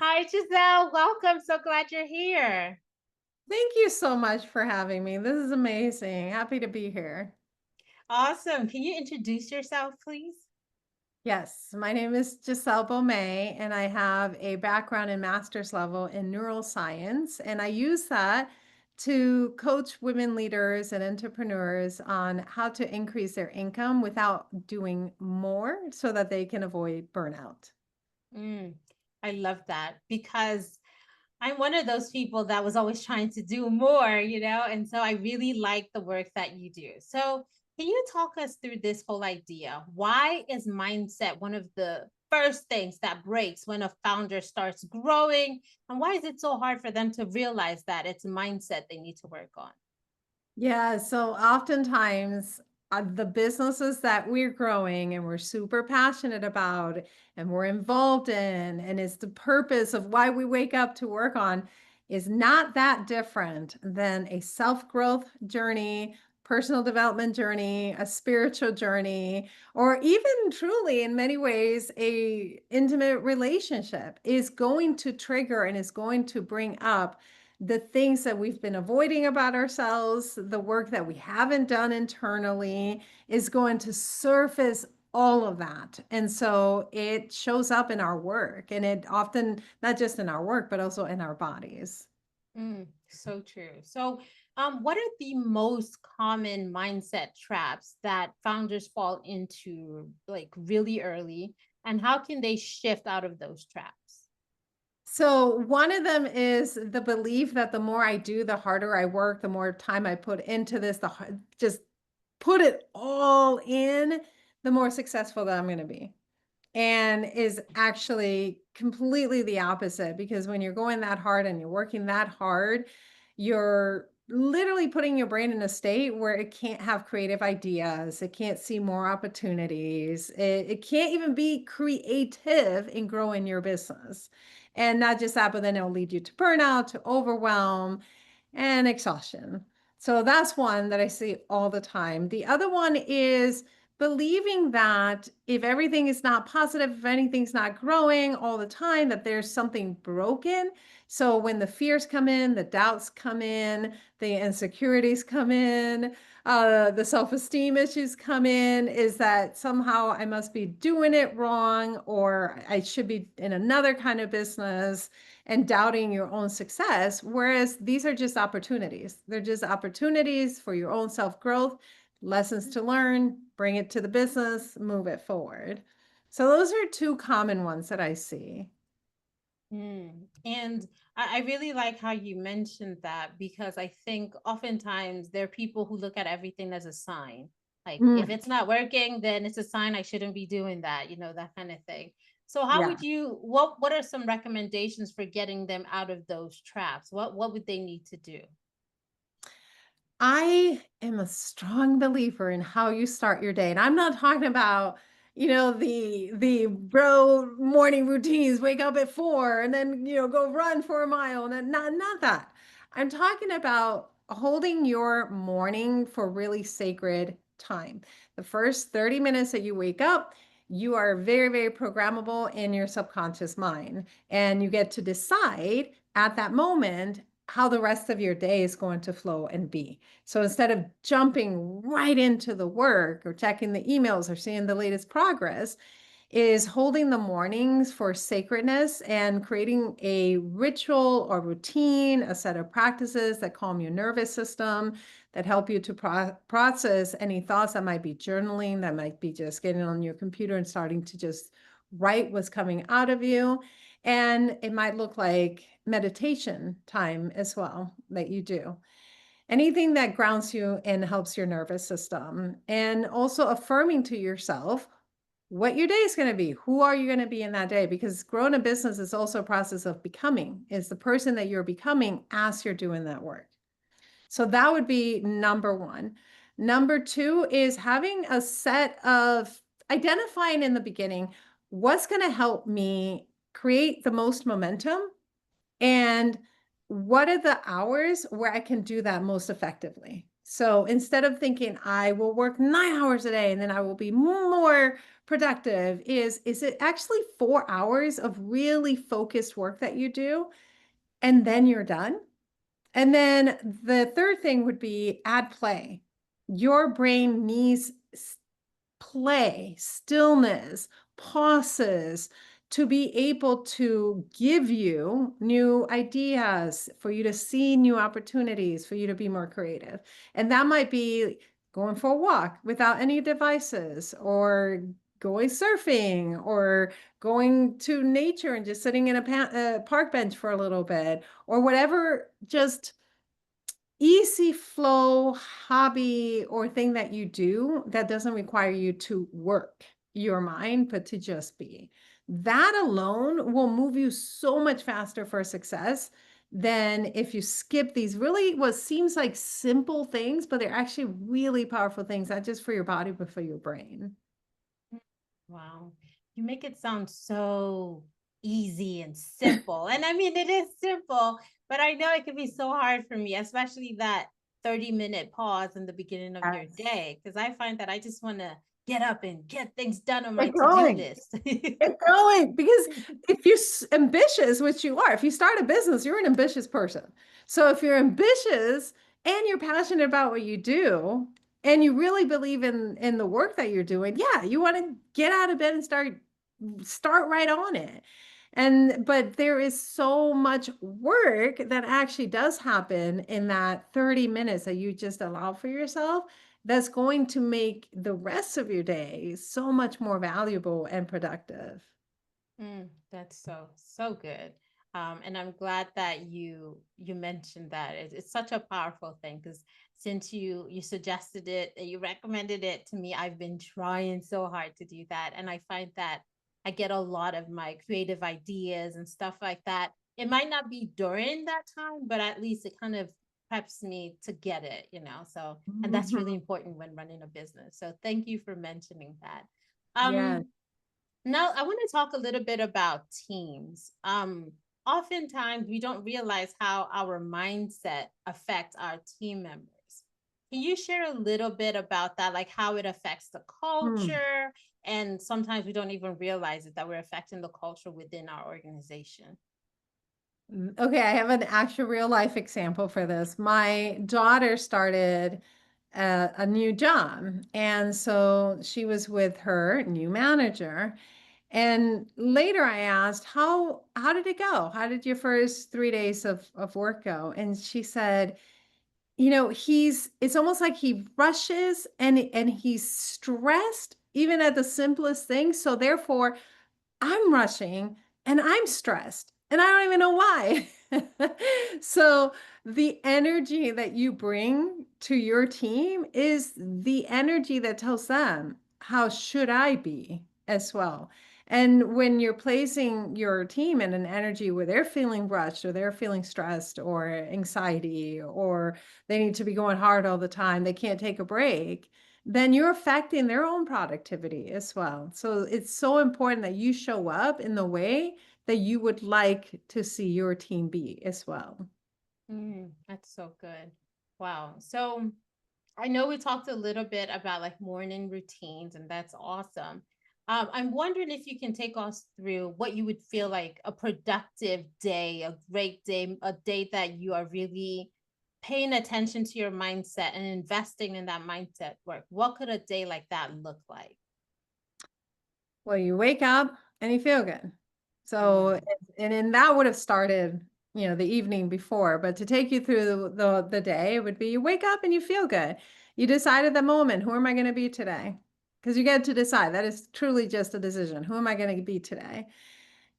Hi, Giselle. Welcome. So glad you're here. Thank you so much for having me. This is amazing. Happy to be here. Awesome. Can you introduce yourself, please? Yes, my name is Giselle Baumet, and I have a background in master's level in neuroscience. And I use that to coach women leaders and entrepreneurs on how to increase their income without doing more so that they can avoid burnout. Mm, I love that because I'm one of those people that was always trying to do more, and so I really like the work that you do. So, can you talk us through this whole idea? Why is mindset one of the first things that breaks when a founder starts growing? And why is it so hard for them to realize that it's mindset they need to work on? Yeah, so oftentimes the businesses that we're growing and we're super passionate about and we're involved in, and it's the purpose of why we wake up to work on, is not that different than a self-growth journey, personal development journey, a spiritual journey, or even truly in many ways a intimate relationship is going to trigger and is going to bring up the things that we've been avoiding about ourselves, the work that we haven't done internally is going to surface all of that. And so it shows up in our work, and it often, not just in our work, but also in our bodies. So true. So, what are the most common mindset traps that founders fall into like really early, and how can they shift out of those traps? So one of them is the belief that the more I do, the harder I work, the more time I put into this, just put it all in, the more successful that I'm going to be. And is actually completely the opposite, because when you're going that hard and you're working that hard, you're literally putting your brain in a state where it can't have creative ideas, it can't see more opportunities, it can't even be creative in growing your business. And not just that, but then it'll lead you to burnout, to overwhelm, and exhaustion. So that's one that I see all the time. The other one is believing that if everything is not positive, if anything's not growing all the time, that there's something broken. So when the fears come in, the doubts come in, the insecurities come in, the self-esteem issues come in, is that somehow I must be doing it wrong, or I should be in another kind of business, and doubting your own success. Whereas these are just opportunities. They're just opportunities for your own self-growth, lessons to learn, bring it to the business, move it forward. So those are two common ones that I see. And I really like how you mentioned that because I think oftentimes there are people who look at everything as a sign. Like if Mm, it's not working, then it's a sign I shouldn't be doing that, that kind of thing. So how yeah. would you what are some recommendations for getting them out of those traps? What would they need to do? I am a strong believer in how you start your day. And I'm not talking about, the bro morning routines, wake up at 4 and then, go run for a mile. And then not that. I'm talking about holding your morning for really sacred time. The first 30 minutes that you wake up, you are very, very programmable in your subconscious mind. And you get to decide at that moment how the rest of your day is going to flow and be. So instead of jumping right into the work or checking the emails or seeing the latest progress, is holding the mornings for sacredness and creating a ritual or routine, a set of practices that calm your nervous system, that help you to process any thoughts that might be journaling, that might be just getting on your computer and starting to just write what's coming out of you. And it might look like meditation time as well that you do. Anything that grounds you and helps your nervous system. And also affirming to yourself what your day is going to be. Who are you going to be in that day? Because growing a business is also a process of becoming, is the person that you're becoming as you're doing that work. So that would be number one. Number two is having a set of identifying in the beginning what's going to help me create the most momentum, and what are the hours where I can do that most effectively? So instead of thinking I will work 9 hours a day and then I will be more productive is it actually 4 hours of really focused work that you do and then you're done? And then the third thing would be add play. Your brain needs play, stillness, pauses to be able to give you new ideas, for you to see new opportunities, for you to be more creative. And that might be going for a walk without any devices, or going surfing, or going to nature and just sitting in a park bench for a little bit, or whatever, just easy flow hobby or thing that you do that doesn't require you to work your mind, but to just be. That alone will move you so much faster for success than if you skip these really what seems like simple things, but they're actually really powerful things, not just for your body, but for your brain. Wow. You make it sound so easy and simple. And I mean, it is simple, but I know it can be so hard for me, especially that 30-minute pause in the beginning of your Yes. day, because I find that I just want to get up and get things done on my Get to-do going. list. Get going, because if you're ambitious, which you are, if you start a business, you're an ambitious person. So if you're ambitious and you're passionate about what you do and you really believe in the work that you're doing, yeah, you want to get out of bed and start right on it. And but there is so much work that actually does happen in that 30 minutes that you just allow for yourself, that's going to make the rest of your day so much more valuable and productive. That's so good. And I'm glad that you mentioned that. It's such a powerful thing, because since you suggested it, you recommended it to me, I've been trying so hard to do that, and I find that I get a lot of my creative ideas and stuff like that. It might not be during that time, but at least it kind of preps me to get it, you know. So, and that's really Mhm. important when running a business. So, thank you for mentioning that. Yes. Now, I want to talk a little bit about teams. Oftentimes we don't realize how our mindset affects our team members. Can you share a little bit about that, like how it affects the Hmm. culture? And sometimes we don't even realize it, that we're affecting the culture within our organization. Okay, I have an actual real life example for this. My daughter started a new job, and so she was with her new manager. And later I asked, how did it go? How did your first 3 days of work go? And she said, it's almost like he rushes and he's stressed even at the simplest things. So therefore, I'm rushing and I'm stressed and I don't even know why. So the energy that you bring to your team is the energy that tells them, how should I be as well? And when you're placing your team in an energy where they're feeling rushed or they're feeling stressed or anxiety, or they need to be going hard all the time, they can't take a break, then you're affecting their own productivity as well. So it's so important that you show up in the way that you would like to see your team be as well. That's so good. Wow. So I know we talked a little bit about like morning routines, and that's awesome. I'm wondering if you can take us through what you would feel like a productive day, a great day, a day that you are really paying attention to your mindset and investing in that mindset work. What could a day like that look like? Well, you wake up and you feel good. So, Mm, and then that would have started, the evening before, but to take you through the day, it would be you wake up and you feel good. You decide at the moment, who am I going to be today? Because you get to decide. That is truly just a decision. Who am I going to be today?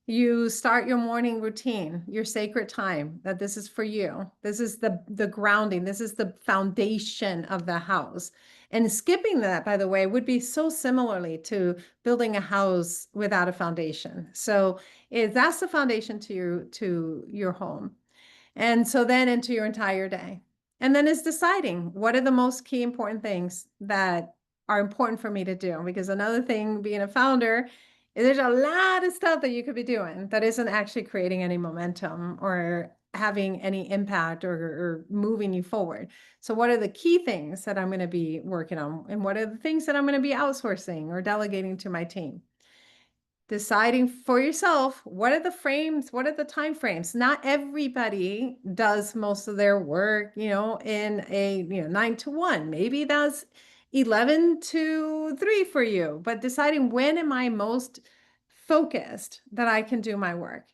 You start your morning routine, your sacred time, that this is for you. This is the grounding. This is the foundation of the house. And skipping that, by the way, would be so similarly to building a house without a foundation. So that's the foundation to your home. And so then into your entire day. And then it's deciding what are the most key important things that are important for me to do. Because another thing, being a founder, is there's a lot of stuff that you could be doing that isn't actually creating any momentum or having any impact or moving you forward. So what are the key things that I'm going to be working on? And what are the things that I'm going to be outsourcing or delegating to my team? Deciding for yourself, what are the frames, what are the time frames? Not everybody does most of their work, in a, 9 to 1. Maybe that's 11 to 3 for you, but deciding when am I most focused that I can do my work.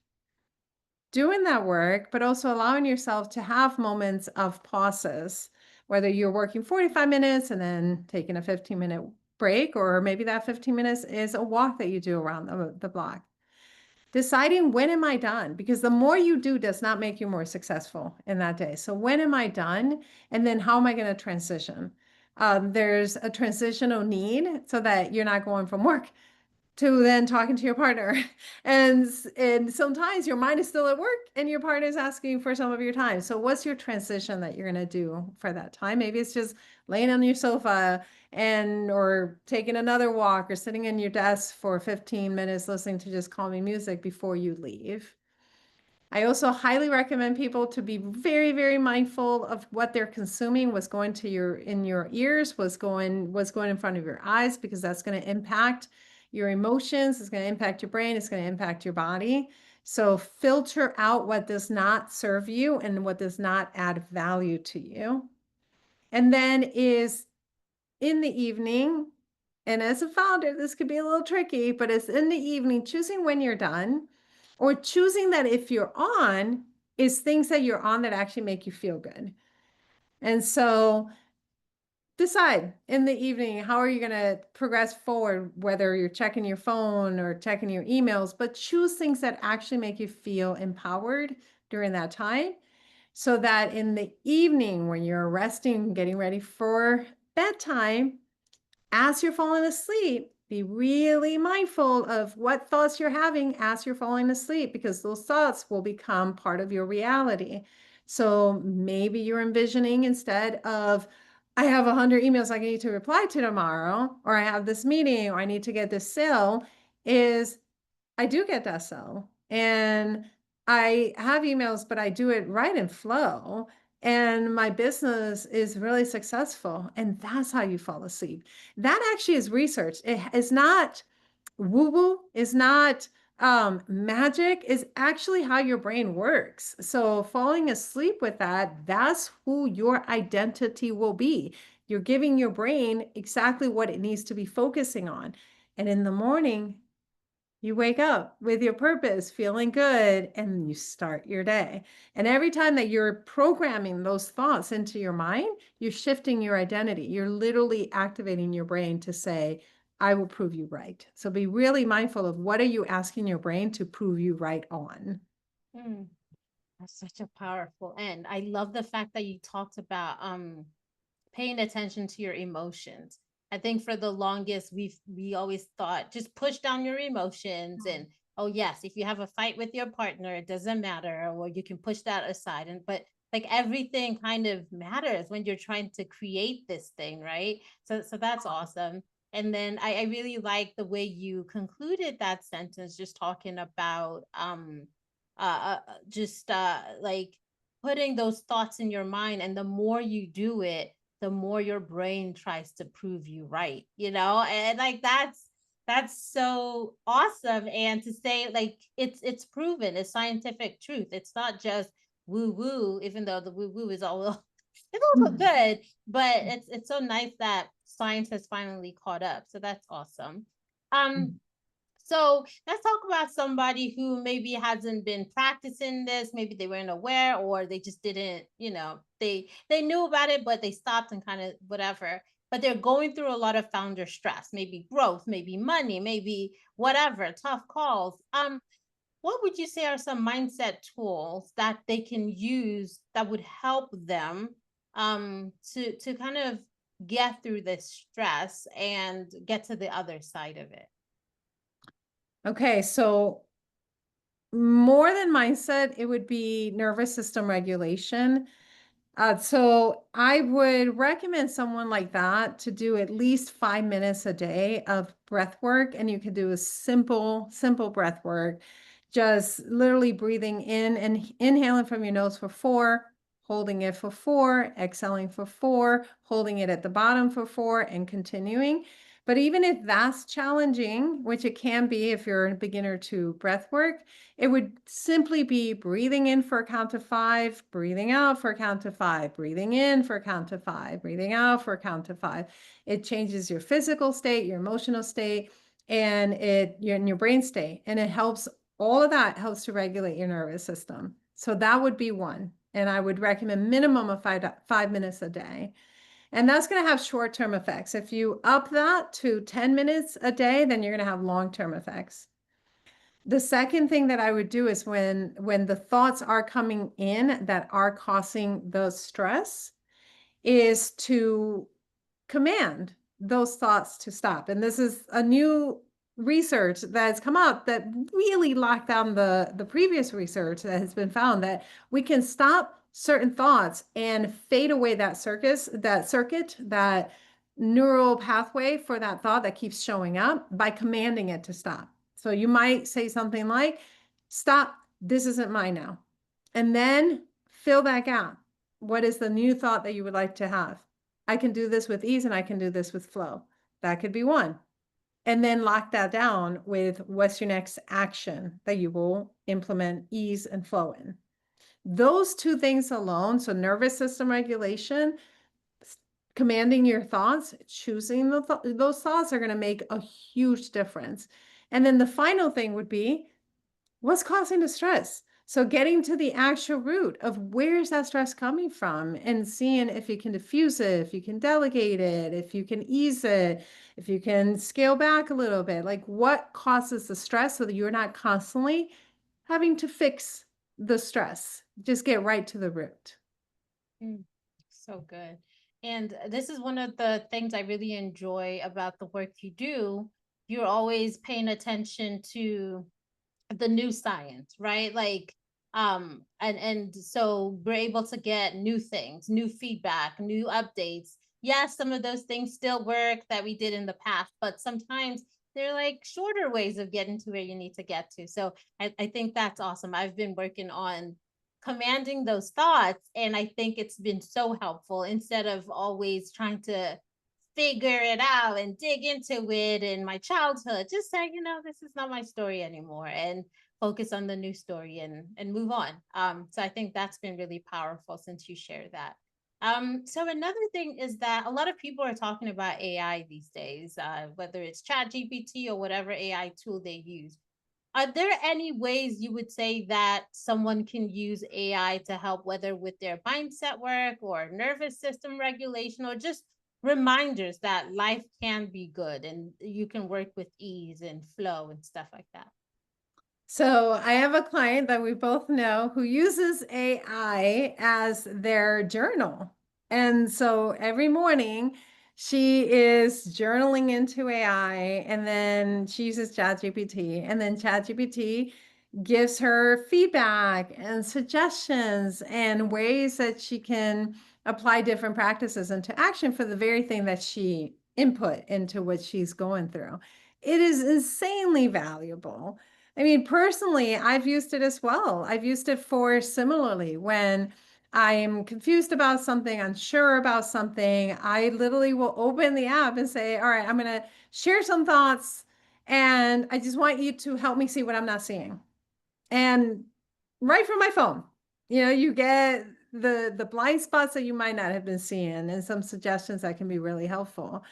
Doing that work, but also allowing yourself to have moments of pauses, whether you're working 45 minutes and then taking a 15-minute break, or maybe that 15 minutes is a walk that you do around the block. Deciding when am I done? Because the more you do does not make you more successful in that day. So when am I done? And then how am I going to transition? There's a transitional need so that you're not going from work to then talking to your partner. And sometimes your mind is still at work and your partner is asking for some of your time. So what's your transition that you're going to do for that time? Maybe it's just laying on your sofa or taking another walk or sitting in your desk for 15 minutes listening to just calming music before you leave. I also highly recommend people to be very, very mindful of what they're consuming, what's going in your ears, what's going in front of your eyes, because that's going to impact your emotions, it's going to impact your brain, it's going to impact your body. So filter out what does not serve you and what does not add value to you. And then is in the evening, and as a founder, this could be a little tricky, but it's in the evening, choosing when you're done, or choosing that if you're on, is things that you're on that actually make you feel good. And so decide in the evening, how are you going to progress forward, whether you're checking your phone or checking your emails, but choose things that actually make you feel empowered during that time. So that in the evening, when you're resting, getting ready for bedtime, as you're falling asleep, be really mindful of what thoughts you're having as you're falling asleep, because those thoughts will become part of your reality. So maybe you're envisioning, instead of, I have 100 emails I need to reply to tomorrow, or I have this meeting, or I need to get this sale, is I do get that sale. And I have emails, but I do it right in flow. And my business is really successful. And that's how you fall asleep. That actually is research. It is not woo-woo, is not magic, is actually how your brain works. So falling asleep with that, that's who your identity will be. You're giving your brain exactly what it needs to be focusing on. And in the morning, you wake up with your purpose, feeling good, and you start your day. And every time that you're programming those thoughts into your mind, you're shifting your identity. You're literally activating your brain to say, I will prove you right. So be really mindful of, what are you asking your brain to prove you right on? Mm, that's such a powerful end. I love the fact that you talked about paying attention to your emotions. I think for the longest we always thought, just push down your emotions, and oh yes, if you have a fight with your partner, it doesn't matter, or you can push that aside. And but like everything kind of matters when you're trying to create this thing, right? So that's awesome. And then I really like the way you concluded that sentence, just talking about just like putting those thoughts in your mind, and the more you do it, the more your brain tries to prove you right, and like that's so awesome. And to say like it's proven, it's scientific truth, it's not just woo woo, even though the woo woo is all it's also Mhm. good, but it's so nice that science has finally caught up, so that's awesome. um so let's talk about somebody who maybe hasn't been practicing this. Maybe they weren't aware, or they just didn't, they knew about it, but they stopped and kind of whatever. But they're going through a lot of founder stress, maybe growth, maybe money, maybe whatever, tough calls. What would you say are some mindset tools that they can use that would help them to kind of get through this stress and get to the other side of it? Okay, so more than mindset, it would be nervous system regulation. So I would recommend someone like that to do at least 5 minutes a day of breath work. And you can do a simple breath work, just literally breathing in and inhaling from your nose for 4, holding it for 4, exhaling for 4, holding it at the bottom for 4, and continuing. But even if that's challenging, which it can be if you're a beginner to breath work, it would simply be breathing in for a count of 5, breathing out for a count of 5, breathing in for a count of 5, breathing out for a count of 5. It changes your physical state, your emotional state, and your brain state, and it helps. All of that helps to regulate your nervous system. So that would be one. And I would recommend minimum of 5 minutes a day. And that's going to have short-term effects. If you up that to 10 minutes a day, then you're going to have long-term effects. The second thing that I would do is when the thoughts are coming in that are causing the stress, is to command those thoughts to stop. And this is a new research that's come out that really locked down the previous research that has been found that we can stop certain thoughts and fade away that circuit, that neural pathway for that thought that keeps showing up by commanding it to stop. So you might say something like, stop, this isn't mine now. And then fill that gap. What is the new thought that you would like to have? I can do this with ease and I can do this with flow. That could be one. And then lock that down with what's your next action that you will implement ease and flow in. Those two things alone, so nervous system regulation, commanding your thoughts, choosing those thoughts are going to make a huge difference. And then the final thing would be, what's causing the stress? So getting to the actual root of where's that stress coming from and seeing if you can diffuse it, if you can delegate it, if you can ease it, if you can scale back a little bit, like what causes the stress so that you're not constantly having to fix the stress. Just get right to the root. Mm, so good. And this is one of the things I really enjoy about the work you do. You're always paying attention to the new science, right? Like and so we're able to get new things, new feedback, new updates. Yes, some of those things still work that we did in the past, but sometimes they're like shorter ways of getting to where you need to get to. So I think that's awesome. I've been working on commanding those thoughts, and I think it's been so helpful instead of always trying to figure it out and dig into it in my childhood. Just say, this is not my story anymore, and focus on the new story and move on. So I think that's been really powerful since you shared that. So another thing is that a lot of people are talking about AI these days, whether it's Chat GPT or whatever AI tool they use. Are there any ways you would say that someone can use AI to help, whether with their mindset work or nervous system regulation, or just reminders that life can be good and you can work with ease and flow and stuff like that? So I have a client that we both know who uses AI as their journal. And so every morning she is journaling into AI and then she uses ChatGPT and then ChatGPT gives her feedback and suggestions and ways that she can apply different practices into action for the very thing that she input into what she's going through. It is insanely valuable. I mean, personally, I've used it as well. I've used it for similarly when I'm confused about something, unsure about something. I literally will open the app and say, all right, I'm going to share some thoughts and I just want you to help me see what I'm not seeing. And right from my phone, you get the blind spots that you might not have been seeing and some suggestions that can be really helpful.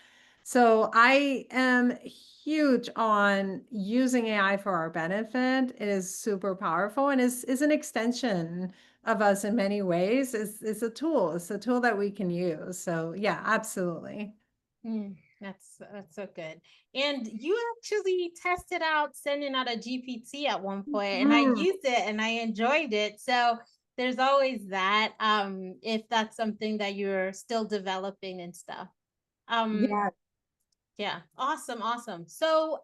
So I am huge on using AI for our benefit. It is super powerful and is an extension of us in many ways. It's a tool. It's a tool that we can use. So yeah, absolutely. That's so good. And you actually tested out sending out a GPT at one point, and I Mm, used it and I enjoyed it. So there's always that, if that's something that you're still developing and stuff. Um, yeah. yeah, awesome, awesome. So,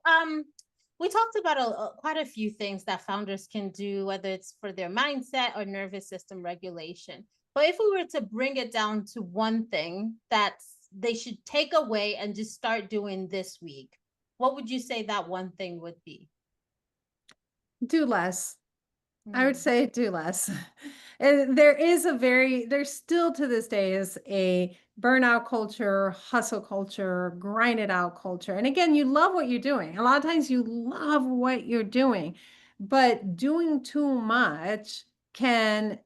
we talked about quite a few things that founders can do, whether it's for their mindset or nervous system regulation. But if we were to bring it down to one thing that they should take away and just start doing this week, what would you say that one thing would be? Do less. I would Mm, say do less. And there's still to this day is a burnout culture, hustle culture, grind it out culture. And again, you love what you're doing. A lot of times you love what you're doing, but doing too much can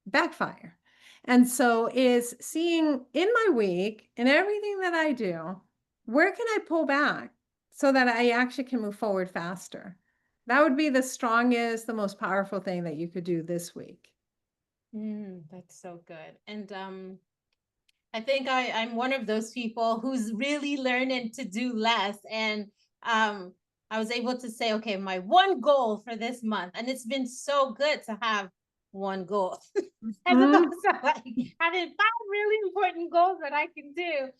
backfire. And so is seeing in my week and everything that I do, where can I pull back so that I actually can move forward faster? That would be the strongest, the most powerful thing that you could do this week. that's so good. And I think I'm one of those people who's really learning to do less. And um, I was able to say, okay, my one goal for this month, and it's been so good to have one goal as opposed Mhm. to like having five really important goals that I can do.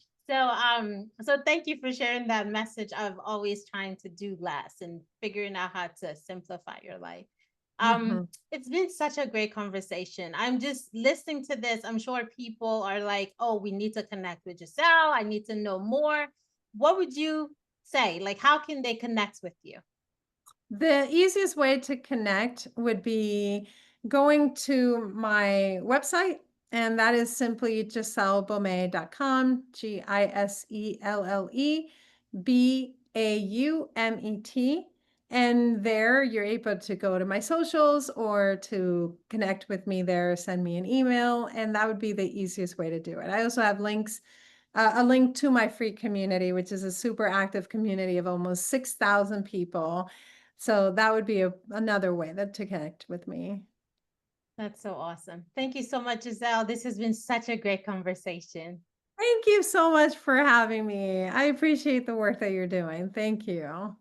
So thank you for sharing that message of always trying to do less and figuring out how to simplify your life. Mhm. It's been such a great conversation. I'm just listening to this. I'm sure people are like, oh, we need to connect with Giselle. I need to know more. What would you say? Like, how can they connect with you? The easiest way to connect would be going to my website, and that is simply gisellebaumet.com, GISELLEBAUMET. And there you're able to go to my socials or to connect with me there, send me an email, and that would be the easiest way to do it. I also have a link to my free community, which is a super active community of almost 6,000 people. So that would be another way to connect with me. That's so awesome. Thank you so much, Giselle. This has been such a great conversation. Thank you so much for having me. I appreciate the work that you're doing. Thank you.